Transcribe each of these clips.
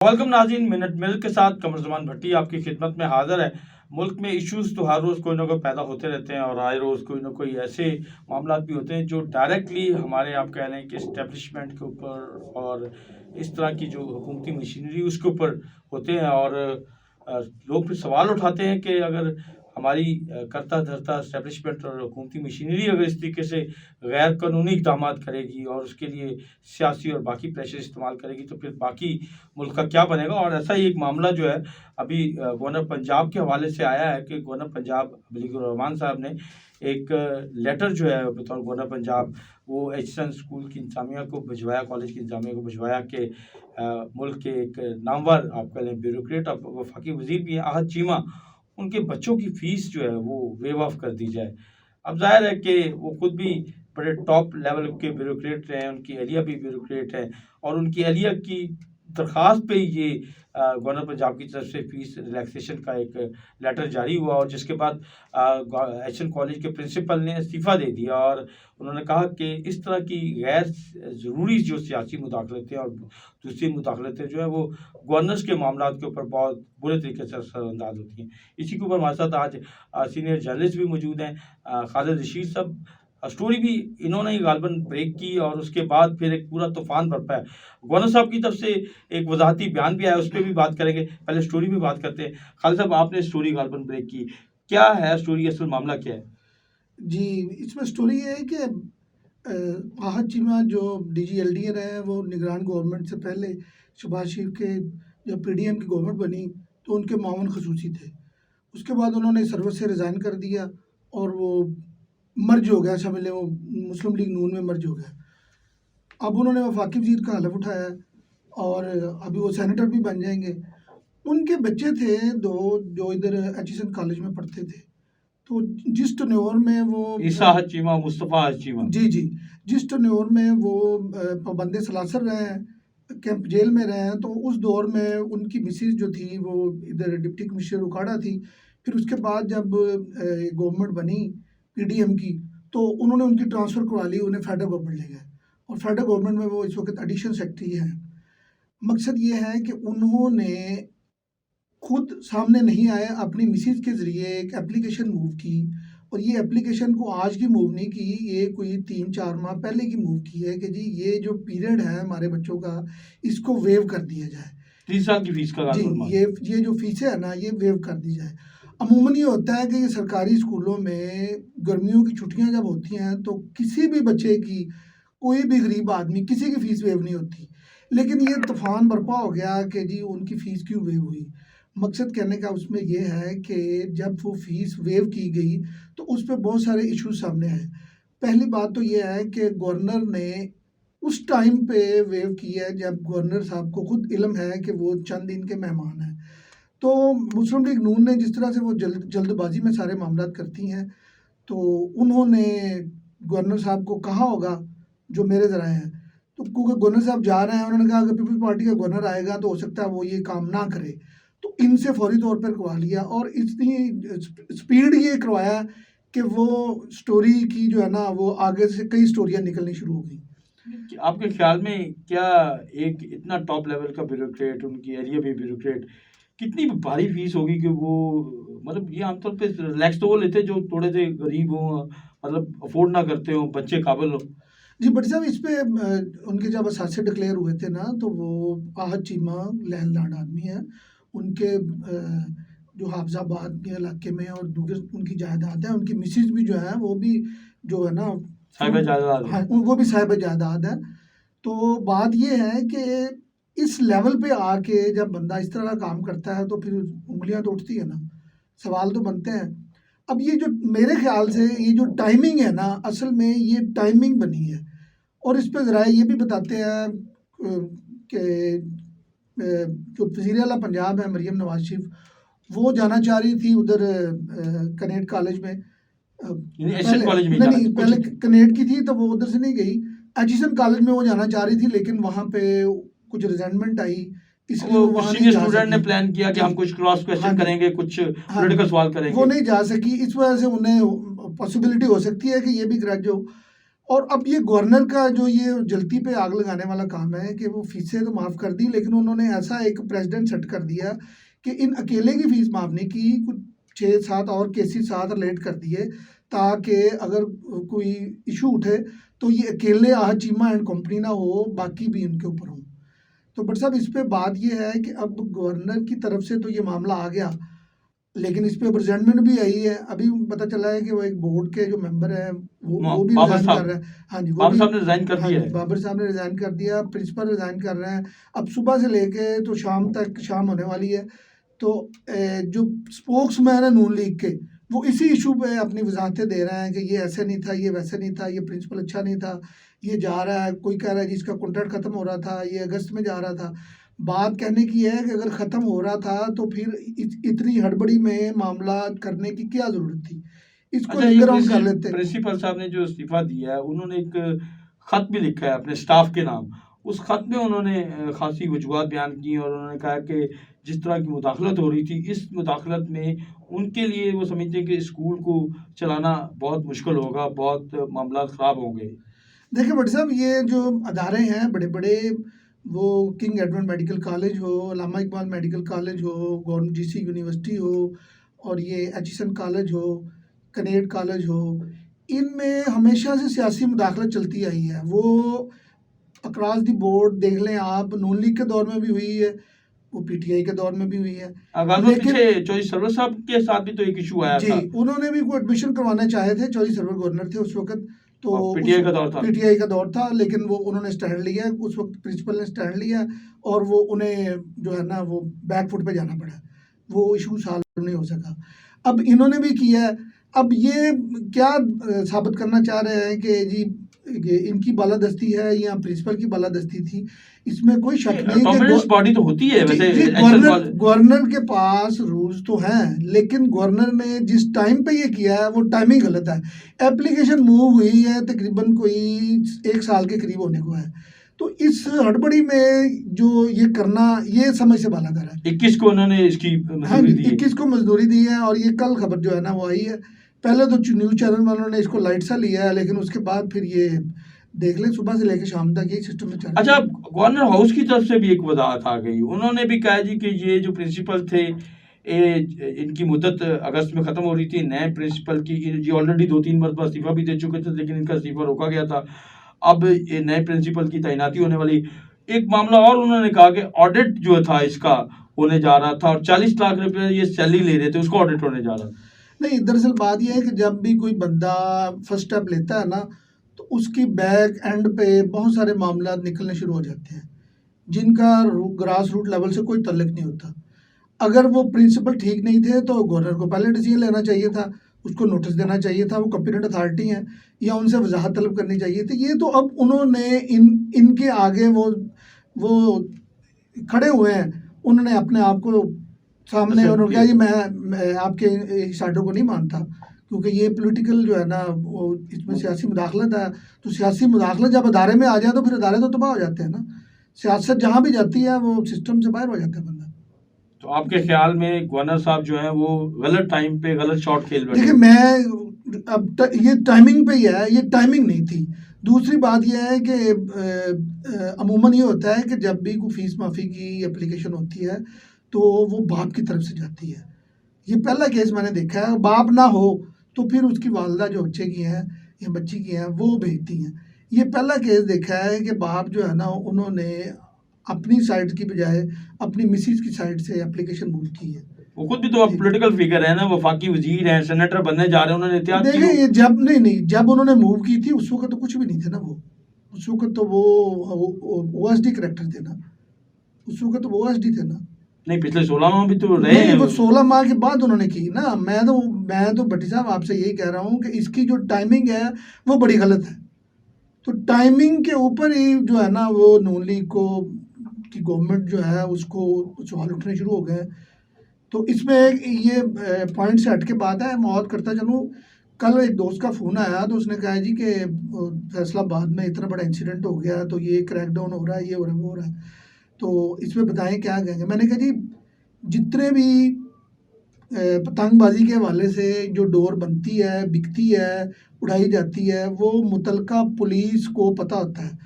Welcome नाज़रीन, minute milk के साथ कमर ज़मान भट्टी आपकी खिदमत में हाज़िर है। मुल्क में इश्यूज़ तो हर रोज़ कोई ना कोई पैदा होते रहते हैं और आए रोज़ कोई ना कोई ऐसे मामलात भी होते हैं जो डायरेक्टली हमारे आप कह लें कि इस्टेब्लिशमेंट के ऊपर और इस तरह की जो हुकूमती मशीनरी उसके ऊपर होते हैं और लोग फिर सवाल उठाते हैं कि अगर हमारी करता धरता इस्टेब्लिशमेंट और हुकूमती मशीनरी अगर इस तरीके से गैर कानूनी इक़दाम करेगी और उसके लिए सियासी और बाकी प्रेशर इस्तेमाल करेगी तो फिर बाकी मुल्क का क्या बनेगा। और ऐसा ही एक मामला जो है अभी गवर्नर पंजाब के हवाले से आया है कि गवर्नर पंजाब अब्दुल रहमान साहब ने एक लेटर जो है बतौर गवर्नर पंजाब वो एचसन स्कूल की इंतजामिया को भिजवाया, कॉलेज की इंतजामिया को भिजवाया कि मुल्क के एक नामवर आप कह लें ब्यूरोक्रेट और वफाकी वजीर भी हैं आहत चीमा, उनके बच्चों की फ़ीस जो है वो वेव ऑफ कर दी जाए। अब ज़ाहिर है कि वो खुद भी बड़े टॉप लेवल के ब्यूरोक्रेट रहे हैं, उनकी अहलिया भी ब्यूरोक्रेट है और उनकी अहलिया की दरख्वास्त पे ये गवर्नर पंजाब की तरफ से फ़ीस रिलैक्सेशन का एक लेटर जारी हुआ और जिसके बाद एचएन कॉलेज के प्रिंसिपल ने इस्तीफ़ा दे दिया और उन्होंने कहा कि इस तरह की गैर ज़रूरी जो सियासी मुदाखलतें और दूसरी मुदाखलतें जो है वो गवर्नर्स के मामलात के ऊपर बहुत बुरे तरीके से असरअंदाज होती हैं। इसी के ऊपर हमारे साथ आज सीनियर जर्नलिस्ट भी मौजूद हैं, खालिद रशीद साहब। स्टोरी भी इन्होंने ही गालबन ब्रेक की और उसके बाद फिर एक पूरा तूफान बरपा है। गवर्नर साहब की तरफ से एक वजाहती बयान भी आया, उस पर भी बात करेंगे। पहले स्टोरी भी बात करते हैं। खालिद साहब, आपने स्टोरी गालबन ब्रेक की, क्या है स्टोरी, असल मामला क्या है? जी, इसमें स्टोरी ये है कि आहत चीमा जो डीजी रहे हैं वो निगरान गवर्नमेंट से पहले शहबाज शरीफ के जब पीडीएम की गवर्नमेंट बनी तो उनके मामून खसूसी थे। उसके बाद उन्होंने सर्विस से रिज़ाइन कर दिया और वो मर्ज हो गया, समझ लें वो मुस्लिम लीग नून में मर्ज हो गया। अब उन्होंने वफाकी वज़ीर का हलफ उठाया और अभी वो सेनेटर भी बन जाएंगे। उनके बच्चे थे दो जो इधर एचएसएन कॉलेज में पढ़ते थे। तो जिस टन्योर में वो ईसा हज चीमा, मुस्तफ़ा हज चीमा, जी, जिस टन्योर में वो पाबंद सलासर रहे हैं, कैंप जेल में रहे हैं, तो उस दौर में उनकी मिसेज जो थी वो इधर डिप्टी कमिश्नर उकाड़ा थी। फिर उसके बाद जब गवर्नमेंट बनी पीडीएम की तो उन्होंने उनकी ट्रांसफ़र करवा ली, उन्हें फेडरल गवर्नमेंट ले गए और फेडरल गवर्नमेंट में वो इस वक्त एडिशनल सेक्रेटरी हैं। मकसद ये है कि उन्होंने खुद सामने नहीं आए, अपनी मिसेज के ज़रिए एक एप्लीकेशन मूव की और ये एप्लीकेशन को आज की मूव नहीं की, ये कोई 3-4 माह पहले की मूव की है कि जी ये जो पीरियड है हमारे बच्चों का इसको वेव कर दिया जाए। 3 साल की फ़ीस का जी, ये जो फ़ीसें है ना ये वेव कर दी जाए। अमूमन ये होता है कि ये सरकारी स्कूलों में गर्मियों की छुट्टियाँ जब होती हैं तो किसी भी बच्चे की, कोई भी गरीब आदमी, किसी की फ़ीस वेव नहीं होती। लेकिन ये तूफ़ान बरपा हो गया कि जी उनकी फ़ीस क्यों वेव हुई। मकसद कहने का उसमें ये है कि जब वो फ़ीस वेव की गई तो उस पे बहुत सारे इश्यूज़ सामने आए। पहली बात तो ये है कि गवर्नर ने उस टाइम पे वेव की है जब गवर्नर साहब को खुद इल्म है कि वो चंद दिन के मेहमान हैं। तो मुस्लिम लीग नून ने जिस तरह से वो जल्दबाजी में सारे मामलात करती हैं, तो उन्होंने गवर्नर साहब को कहा होगा जो मेरे ज़राए हैं। तो क्योंकि गवर्नर साहब जा रहे हैं, उन्होंने कहा अगर पीपल्स पार्टी का गवर्नर आएगा तो हो सकता है वो ये काम ना करे। तो इनसे फौरी तौर पर करवा लिया और इतनी स्पीड ये करवाया कि वो स्टोरी की जो है ना वो आगे से कई स्टोरियाँ निकलनी शुरू हो गई। आपके ख्याल में क्या एक इतना टॉप लेवल का ब्यूरोक्रेट, उनकी एरिया भी ब्यूरोक्रेट, कितनी भारी फीस होगी कि वो मतलब ये आमतौर पे रिलैक्स तो वो लेते जो थोड़े से गरीब हों, मतलब अफोर्ड ना करते हों, बच्चे काबिल हों? जी, बट साहब इस पे उनके जब असासे डिक्लेयर हुए थे ना तो वो आहत चीमा लैंडलॉर्ड आदमी हैं। उनके जो हाफिजाबाद के इलाके में और दूसरे उनकी जायदाद है, उनकी मिसेज भी जो है वो भी जो है ना साहिब जायदाद है। हाँ, वो भी साहिब जायदाद है। तो बात ये है कि इस लेवल पे आके जब बंदा इस तरह का काम करता है तो फिर उंगलियां तो उठती है ना, सवाल तो बनते हैं। अब ये जो मेरे ख्याल से ये जो टाइमिंग है ना, असल में ये टाइमिंग बनी है और इस पे ज़राए ये भी बताते हैं कि जो वज़ीर आला पंजाब है मरियम नवाज शरीफ, वो जाना चाह रही थी उधर कनेट कॉलेज में। पहले कनेट की थी तो वो उधर से नहीं गई, एचएसएन कॉलेज में वो जाना चाह रही थी, लेकिन वहाँ पे कुछ रिजेंटमेंट आई, इसलिए वो वहाँ नहीं जा स्टूडेंट ने प्लान किया कि हम कुछ क्रॉस क्वेश्चन करेंगे, कुछ पॉलिटिकल सवाल करेंगे, वो नहीं जा सकी। इस वजह से उन्हें पॉसिबिलिटी हो सकती है कि ये भी ग्रज हो और अब ये गवर्नर का जो ये जल्दी पे आग लगाने वाला काम है कि वो फीसें तो माफ़ कर दी, लेकिन उन्होंने ऐसा एक प्रेसिडेंट सेट कर दिया कि इन अकेले की फ़ीस माफ़ नहीं की, कुछ 6-7 और केसेस साथ रिलेट कर दिए, ताकि अगर कोई इशू उठे तो ये अकेले आह चीमा एंड कंपनी ना हो, बाकी भी इनके ऊपर हों। तो बट साहब, इस पे बात ये है कि अब गवर्नर की तरफ से तो ये मामला आ गया, लेकिन इस पे अब रिज़ाइनमेंट भी आई है। अभी पता चला है कि वो एक बोर्ड के जो मेंबर हैं वो भी बाबर रिज़ाइन कर साहब रहे हैं। हाँ जी, वो बाबर भी। साहब ने रिजाइन कर हाँ दिया जी, है। बाबर साहब ने रिज़ाइन कर दिया, प्रिंसिपल रिज़ाइन कर रहे हैं। अब सुबह से लेके तो शाम तक, शाम होने वाली है, तो जो स्पोक्समैन है नून लीग के, वो इसी इशू पे अपनी वजाहतें दे रहे हैं कि ये ऐसे नहीं था, ये वैसे नहीं था, ये प्रिंसिपल अच्छा नहीं था, ये जा रहा है, कोई कह रहा है जी इसका कॉन्ट्रैक्ट ख़त्म हो रहा था, ये अगस्त में जा रहा था। बात कहने की है कि अगर ख़त्म हो रहा था तो फिर इतनी हड़बड़ी में मामला करने की क्या ज़रूरत थी? इसको अच्छा, ये लिंगर ऑन कर लेते। प्रिंसिपल साहब ने जो इस्तीफा दिया है, उन्होंने एक खत भी लिखा है अपने स्टाफ के नाम। उस खत में उन्होंने खासी वजूहत बयान की और उन्होंने कहा कि जिस तरह की मुदाखलत हो रही थी, इस मुदाखलत में उनके लिए वो समझते हैं कि स्कूल को चलाना बहुत मुश्किल होगा, बहुत मामला ख़राब होंगे। देखिए भट्ट साहब, ये जो अदारे हैं बड़े बड़े, वो किंग एडवर्ड मेडिकल कॉलेज हो, अल्लामा इकबाल मेडिकल कॉलेज हो, गवर्नमेंट जीसी यूनिवर्सिटी हो, और ये एचिसन कॉलेज हो, कनेड कॉलेज हो, इनमें हमेशा से सियासी मुदाखलत चलती आई है। वो अक्रॉस द बोर्ड देख लें आप, नून लीग के दौर में भी हुई है, वो पीटीआई के दौर में भी हुई है। गाजियाबाद लेकिन पीछे चौधरी सरवर साहब के साथ भी तो एक इशू आया जी, था उन्होंने भी कोई एडमिशन करवाना चाहे थे, चौधरी सरवर गवर्नर थे उस वक़्त, तो और उस पीटीआई का दौर था। पीटीआई का दौर था, लेकिन वो उन्होंने स्टैंड लिया, उस वक़्त प्रिंसिपल ने स्टैंड लिया, और वो उन्हें जो है ना वो बैक फुट पे जाना पड़ा। वो इशू सॉल्व नहीं हो सका। अब इन्होंने भी किया है। अब ये क्या साबित करना चाह रहे हैं कि जी ये इनकी बालादस्ती है या प्रिंसिपल की बालादस्ती थी, इसमें कोई शक नहीं कि डोमिनेंस बॉडी तो होती है जी, वैसे जी, एक्शन कॉल। गवर्नर के पास रूल्स तो हैं, लेकिन गवर्नर ने जिस टाइम पे ये किया है वो टाइमिंग गलत है। एप्लीकेशन मूव हुई है तकरीबन कोई 1 साल के करीब होने को है। तो इस हड़बड़ी में जो ये करना, ये समझ से बालातर है। 21 को उन्होंने इसकी हाँ मंजूरी जी, दी है। 21 को मजदूरी दी है, और ये कल खबर जो है ना वो आई है। पहले तो न्यूज़ चैनल वालों ने इसको लाइट सा लिया है, लेकिन उसके बाद फिर ये देख लें, सुबह से लेकर शाम तक यही सिस्टम में चल रहा अच्छा, है। गवर्नर हाउस की तरफ से भी एक वजाहत आ गई। उन्होंने भी कहा जी कि ये जो प्रिंसिपल थे, इनकी मुद्दत अगस्त में ख़त्म हो रही थी। नए प्रिंसिपल की ये ऑलरेडी 2-3 मरतबा इस्तीफा भी दे चुके थे, लेकिन इनका इस्तीफा रोका गया था। अब ये नए प्रिंसिपल की तैनाती होने वाली। एक मामला और उन्होंने कहा कि ऑडिट जो था इसका होने जा रहा था, और 40 लाख रुपए ये सैलरी ले रहे थे, उसको ऑडिट होने जा रहा था। नहीं, दरअसल बात ये है कि जब भी कोई बंदा फर्स्ट स्टेप लेता है ना, तो उसकी बैक एंड पे बहुत सारे मामला निकलने शुरू हो जाते हैं, जिनका ग्रास रूट लेवल से कोई तल्लुक नहीं होता। अगर वो प्रिंसिपल ठीक नहीं थे तो गवर्नर को पहले डिसीजन लेना चाहिए था, उसको नोटिस देना चाहिए था, वो कंपिटेंट अथॉरिटी हैं, या उनसे वजाहत तलब करनी चाहिए थी। ये तो अब उन्होंने इनके आगे वो खड़े हुए हैं, उन्होंने अपने आप को सामने, अच्छा, उन्होंने कहा जी मैं आपके इस आर्डर को नहीं मानता, क्योंकि ये पॉलिटिकल जो है ना वो इसमें सियासी मुदाखलत है। तो सियासी मुदाखलत जब अदारे में आ जाए तो फिर अदारे तो तबाह हो जाते हैं ना। सियासत जहाँ भी जाती है वो सिस्टम से बाहर हो जाता है बंदा। तो आपके ख्याल में गवर्नर साहब जो हैं वो गलत टाइम पे गलत शॉट खेल बैठे? देखिए, मैं ये टाइमिंग पे ही है, ये टाइमिंग नहीं थी। दूसरी बात ये है कि अमूमन ये होता है कि जब भी कोई फीस माफ़ी की एप्लीकेशन होती है तो वो बाप की तरफ से जाती है। ये पहला केस मैंने देखा है। बाप ना हो तो फिर उसकी वालदा जो बच्चे की हैं या बच्ची की हैं वो भेजती हैं। ये पहला केस देखा है कि बाप जो है ना उन्होंने अपनी साइड की बजाय अपनी मिसिस की साइड से एप्लीकेशन मूव की है। वो खुद भी तो अब पॉलिटिकल फिगर है ना, वफाकी वजीर हैं, सेनेटर बनने जा रहे हैं, उन्होंने एहतियात की देखिए, हो। ये जब नहीं, जब उन्होंने मूव की थी उस वक़्त तो कुछ भी नहीं थे ना वो। उस वक़्त तो वो ओएसडी कैरेक्टर थे ना। उस वक़्त तो वो ओएसडी थे ना। नहीं, पिछले 16 माह भी तो रहे नहीं, हैं वो वो। 16 माह के बाद उन्होंने की ना। मैं तो भट्टी साहब आपसे यही कह रहा हूँ कि इसकी जो टाइमिंग है वो बड़ी गलत है। तो टाइमिंग के ऊपर ही जो है ना वो नून लीग को की गवर्नमेंट जो है उसको सवाल उठने शुरू हो गए। तो इसमें ये पॉइंट से हट के बात है, मैं और करता चलूँ। कल एक दोस्त का फ़ोन आया तो उसने कहा जी कि फैसलाबाद में इतना बड़ा इंसिडेंट हो गया, तो ये क्रैकडाउन हो रहा है, ये हो रहा है, वो हो रहा है, तो इसमें बताएं क्या कहेंगे। मैंने कहा जी, जितने भी पतंगबाजी के हवाले से जो डोर बनती है, बिकती है, उड़ाई जाती है, वो मुतलका पुलिस को पता होता है।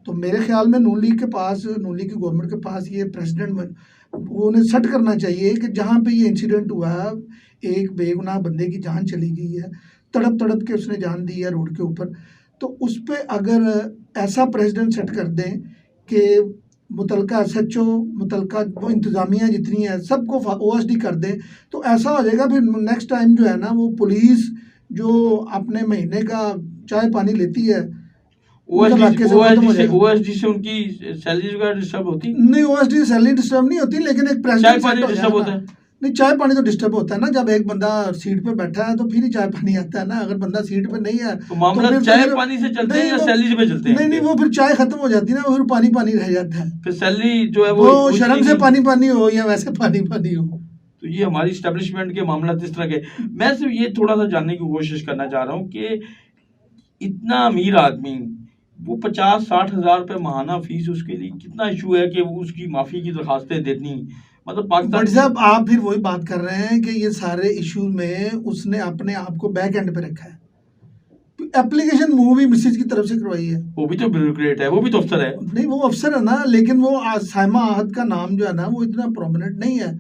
तो मेरे ख्याल में नून लीग की गवर्नमेंट के पास ये प्रेसिडेंट वो उन्हें सेट करना चाहिए कि जहाँ पे ये इंसिडेंट हुआ है, एक बेगुनाह बंदे की जान चली गई है, तड़प तड़प के उसने जान दी है रोड के ऊपर, तो उस पर अगर ऐसा प्रेसिडेंट सेट कर दें कि मुतलका SHO, मुतलका वो इंतज़ामिया जितनी है सबको OSD कर दें, तो ऐसा हो जाएगा फिर नेक्स्ट टाइम जो है ना, वो पुलिस जो अपने महीने का चाय पानी लेती है OSD से उनकी सैलरी वगैरह डिस्टर्ब होती नहीं, OSD सैलरी डिस्टर्ब नहीं होती, लेकिन एक चाय पानी डिस्टर्ब होता है। नहीं, चाय पानी तो डिस्टर्ब होता है ना, जब एक बंदा सीट पे बैठा है तो फिर ही चाय पानी आता है ना, अगर बंदा सीट पे नहीं है तो मामला चाय पानी से चलते हैं या सैलरी पे चलते हैं? नहीं, वो फिर चाय खत्म हो जाती है ना, फिर पानी पानी रह जाता है, फिर सैलरी जो है वो शर्म से पानी पानी हो या वैसे पानी पानी हो। तो ये हमारी स्टैब्लिशमेंट के मामला इस तरह के। मैं सिर्फ ये थोड़ा सा जानने की कोशिश करना चाह रहा हूँ कि इतना अमीर आदमी, वो 50-60 हज़ार रुपये महाना फीस, उसके लिए कितना इशू है कि वो उसकी माफ़ी की दरखास्तें देनी, मतलब पाकिस्तान। बट साहब, आप फिर वही बात कर रहे हैं कि ये सारे इशू में उसने अपने आप को बैक एंड पे रखा है, एप्लीकेशन मूव भी मिसेज की तरफ से करवाई है, वो भी तो ब्यूरोक्रेट है, वो भी तो अफसर है। नहीं, वो अफसर है ना, लेकिन वो साइमा आहत का नाम जो है ना, वो इतना प्रोमिनेंट नहीं है,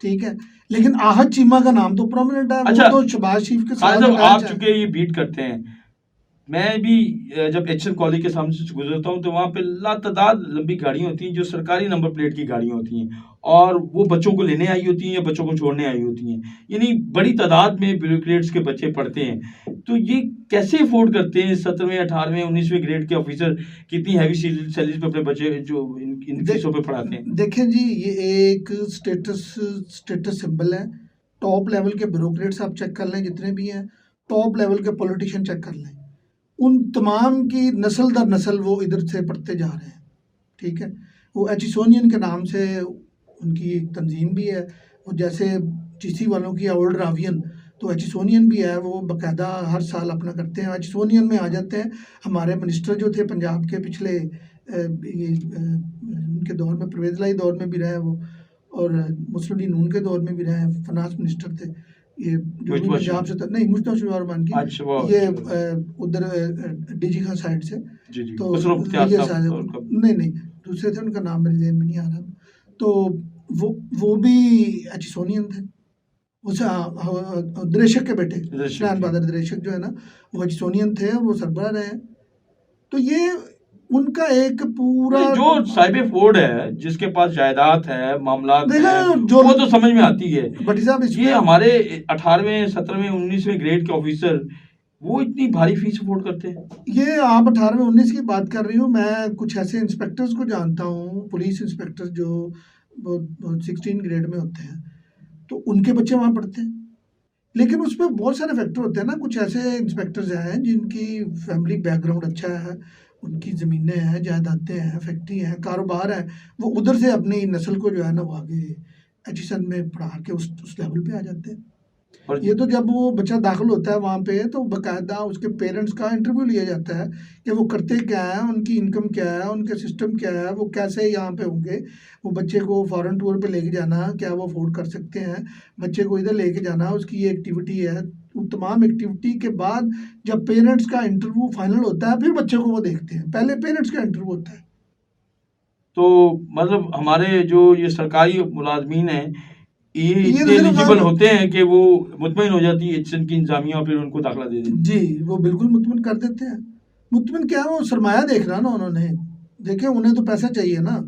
ठीक है, लेकिन आहत चीमा का नाम तो प्रोमिनेंट है। अच्छा, वो तो शहबाज शरीफ के साथ आप चुके ये बीट करते हैं, मैं भी जब HN कॉलेज के सामने से गुजरता हूँ तो वहाँ पे लातादाद लंबी गाड़ियाँ होती हैं जो सरकारी नंबर प्लेट की गाड़ियाँ होती हैं, और वो बच्चों को लेने आई होती हैं या बच्चों को छोड़ने आई होती हैं, यानी बड़ी तादाद में ब्यूरोक्रेट्स के बच्चे पढ़ते हैं। तो ये कैसे अफोर्ड करते हैं 17वें 18वें 19वें ग्रेड के ऑफिसर कितनी हैवी सैलरी पे अपने बच्चे जो इन फीसों पे पढ़ाते हैं? देखें जी, ये एक स्टेटस सिंबल है। टॉप लेवल के ब्यूरोक्रेट्स आप चेक कर लें, जितने भी हैं, टॉप लेवल के पॉलिटिशियन चेक कर लें, उन तमाम की नस्ल दर नस्ल वो इधर से पढ़ते जा रहे हैं, ठीक है। वो एचिसोनियन के नाम से उनकी एक तंजीम भी है, और जैसे चिश्ती वालों की ओल्ड रावियन, तो एचिसोनियन भी है, वो बाकायदा हर साल अपना करते हैं, एचिसोनियन में आ जाते हैं। हमारे मिनिस्टर जो थे पंजाब के पिछले उनके दौर में, परवेज़ लाई दौर में भी रहे वो, और मुस्लिम लीग नून के दौर में भी रहे, फाइनेंस मिनिस्टर थे ये, जो भी पंजाब से नहीं, मुश्ताक रहमान की, ये उधर DG खान साइड से, तो नहीं दूसरे थे, उनका नाम मेरे ज़हन में नहीं आ रहा। तो वो भी एचिसोनियन थे, उसे दरेशक के बेटे शनान बहादुर दरेशक जो है ना, वो एचिसोनियन थे, और वो सरबराह रहे। तो ये उनका एक पूरा जो साहिब फोर्ड है, जिसके पास जायदाद है, मामलात है, वो तो समझ में आती है। बट साहब, ये हमारे 18वें 17वें 19वें ग्रेड के ऑफिसर, वो इतनी भारी फीस अफोर्ड करते हैं। ये आप 18वें 19 की बात कर रही हूँ, मैं कुछ ऐसे इंस्पेक्टर्स को जानता हूँ, पुलिस इंस्पेक्टर जो 16 ग्रेड में होते हैं, तो उनके बच्चे वहाँ पढ़ते हैं। लेकिन उस पर बहुत सारे फैक्टर होते हैं ना, कुछ ऐसे इंस्पेक्टर्स हैं जिनकी फैमिली बैकग्राउंड अच्छा है, उनकी ज़मीनें हैं, जायदादें हैं, फैक्ट्री हैं, कारोबार है, वो उधर से अपनी नस्ल को जो है ना, वो आगे एचिसन में पढ़ा के उस लेवल पे आ जाते हैं। और ये तो जब वो बच्चा दाखिल होता है वहाँ पे, तो बाकायदा उसके पेरेंट्स का इंटरव्यू लिया जाता है कि वो करते क्या है, उनकी इनकम क्या है, उनके सिस्टम क्या है, वो कैसे यहाँ पे होंगे, वो बच्चे को फॉरेन टूर पे लेके जाना, क्या वो अफोर्ड कर सकते हैं, बच्चे को इधर लेके जाना, उसकी ये एक्टिविटी है। उन तमाम एक्टिविटी के बाद जब पेरेंट्स का इंटरव्यू फाइनल होता है, फिर बच्चे को वो देखते हैं, पहले पेरेंट्स का इंटरव्यू होता है। तो मतलब हमारे जो ये सरकारी मुलाजमीन हैं, ये इतने एलिजिबल होते हैं कि वो मुतमईन हो जाती है HN की इंतजामिया, और फिर उनको दाखिला दे देती जी, वो बिल्कुल मुतमईन कर देते हैं। मुतमईन क्या, वो सरमाया देख रहा ना उन्होंने, देखे उन्हें तो पैसा चाहिए ना।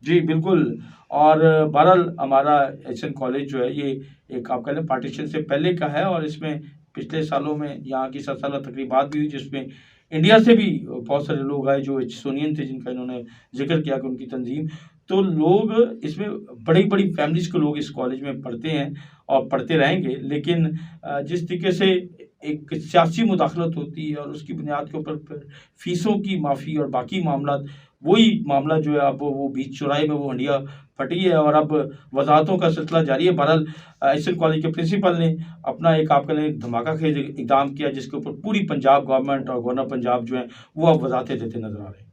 जी बिल्कुल। और बहरहाल हमारा HN कॉलेज जो है, ये एक आप कह लें पार्टीशन से पहले का है, और इसमें पिछले सालों में यहाँ की 7 साला तकरीबात भी हुई, जिसमें इंडिया से भी बहुत सारे लोग आए जो एचिसोनियन थे, जिनका इन्होंने जिक्र किया कि उनकी तंजीम। तो लोग इसमें बड़ी बड़ी फैमिलीज़ के लोग इस कॉलेज में पढ़ते हैं और पढ़ते रहेंगे, लेकिन जिस तरीके से एक सियासी मुदाखलत होती है और उसकी बुनियाद के ऊपर फिर फ़ीसों की माफ़ी और बाकी मामला, वही मामला जो है अब वो बीच चौराहे में वो हंडिया फटी है, और अब वजाहतों का सिलसिला जारी है। बहरहाल HN कॉलेज के प्रिंसिपल ने अपना एक आप कहें धमाका खेज इक़दाम किया, जिसके ऊपर पूरी पंजाब गवर्नमेंट और गवर्नर पंजाब जो है वो अब वजाहतें देते नजर आ रहे हैं।